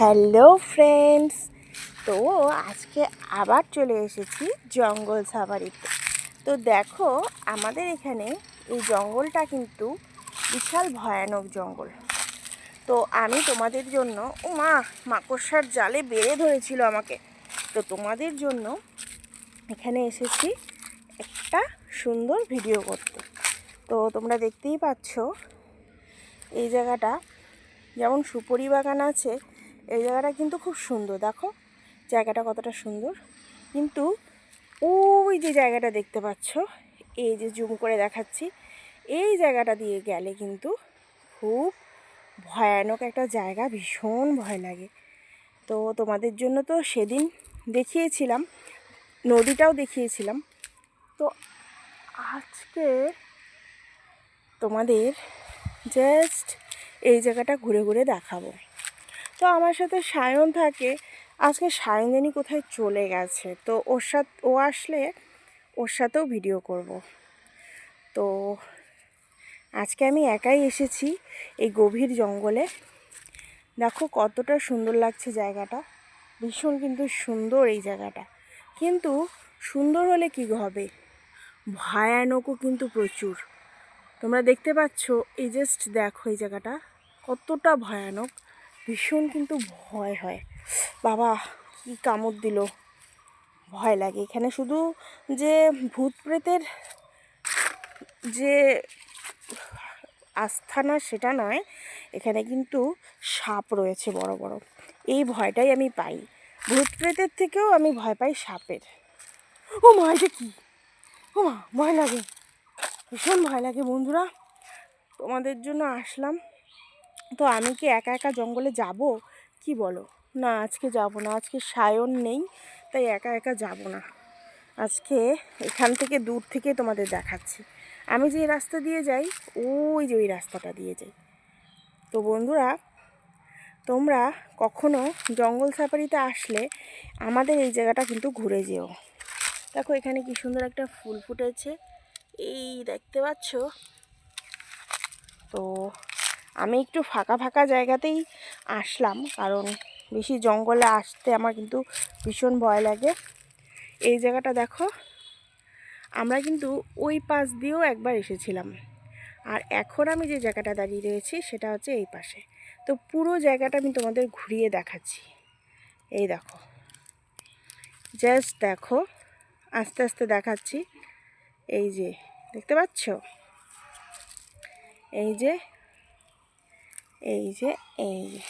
Hello friends, তো আজকে আবার চলে এসেছি জঙ্গল সাফারিতে। তো দেখো, আমাদের এখানে এই জঙ্গলটা কিন্তু বিশাল ভয়ানক জঙ্গল। তো আমি তোমাদের জন্য মাকড়সার জালে বেড়ে ধরেছিল আমাকে, তো তোমাদের জন্য এখানে এসেছি একটা সুন্দর ভিডিও করতে। তো তোমরা দেখতেই পাচ্ছ এই জায়গাটা, যেমন সুপরি বাগান আছে, এই জায়গাটা কিন্তু খুব সুন্দর। দেখো জায়গাটা কতটা সুন্দর, কিন্তু ওই যে জায়গাটা দেখতে পাচ্ছ, এই যে জুম করে দেখাচ্ছি, এই জায়গাটা দিয়ে গেলে কিন্তু খুব ভয়ানক একটা জায়গা, ভীষণ ভয় লাগে। তো তোমাদের জন্য তো সেদিন দেখিয়েছিলাম, নদীটাও দেখিয়েছিলাম। তো আজকে তোমাদের জাস্ট এই জায়গাটা ঘুরে ঘুরে দেখাবো। তো আমার সাথে সায়ন থাকে, আজকে সায়ন জানি কোথায় চলে গেছে, তো ও আসলে ওর সাথেও ভিডিও করব। তো আজকে আমি একাই এসেছি এই গভীর জঙ্গলে। দেখো কতটা সুন্দর লাগছে জায়গাটা, ভীষণ কিন্তু সুন্দর এই জায়গাটা। কিন্তু সুন্দর হলে কী হবে, ভয়ানকও কিন্তু প্রচুর। তোমরা দেখতে পাচ্ছ, এই জাস্ট দেখো এই জায়গাটা কতটা ভয়ানক, ভীষণ কিন্তু ভয় হয়। বাবা কি কামড় দিল, ভয় লাগে। এখানে শুধু যে ভূত প্রেতের যে আস্থানা সেটা নয়, এখানে কিন্তু সাপ রয়েছে বড় বড়, এই ভয়টাই আমি পাই। ভূত প্রেতের থেকেও আমি ভয় পাই সাপের। ও মা, এটা কি! ও মা, ভয় লাগে, ভীষণ ভয় লাগে বন্ধুরা। তোমাদের জন্য আসলাম। তো আমি কি একা একা জঙ্গলে যাব, কি বলো? না, আজকে যাব না, আজকে সায়ন নেই, তাই একা একা যাব না। আজকে এখান থেকে দূর থেকে তোমাদের দেখাচ্ছি। আমি যে রাস্তা দিয়ে যাই, ওই যে ওই রাস্তাটা দিয়ে যাই। তো বন্ধুরা, তোমরা কখনো জঙ্গল সাফারিতে আসলে আমাদের এই জায়গাটা কিন্তু ঘুরে যেও। দেখো এখানে কি সুন্দর একটা ফুল ফুটেছে, এই দেখতে পাচ্ছ। তো আমি একটু ফাঁকা ফাঁকা জায়গাতেই আসলাম, কারণ বেশি জঙ্গলে আসতে আমার কিন্তু ভীষণ ভয় লাগে। এই জায়গাটা দেখো, আমরা কিন্তু ওই পাশ দিয়েও একবার এসেছিলাম, আর এখন আমি যে জায়গাটা দাঁড়িয়ে রয়েছি সেটা হচ্ছে এই পাশে। তো পুরো জায়গাটা আমি তোমাদের ঘুরিয়ে দেখাচ্ছি। এই দেখো, জাস্ট দেখো, আস্তে আস্তে দেখাচ্ছি। এই যে দেখতে পাচ্ছ, এই যে এই যে এই যে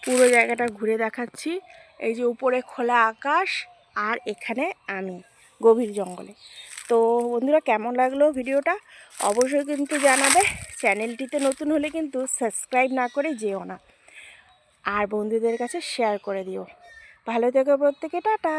পুরো জায়গাটা ঘুরে দেখাচ্ছি। এই যে উপরে খোলা আকাশ, আর এখানে আমি গভীর জঙ্গলে। তো বন্ধুরা, কেমন লাগলো ভিডিওটা অবশ্যই কিন্তু জানাবে। চ্যানেলটিতে নতুন হলে কিন্তু সাবস্ক্রাইব না করে যেও না, আর বন্ধুদের কাছে শেয়ার করে দিও। ভালো থেকো প্রত্যেকে, টাটা।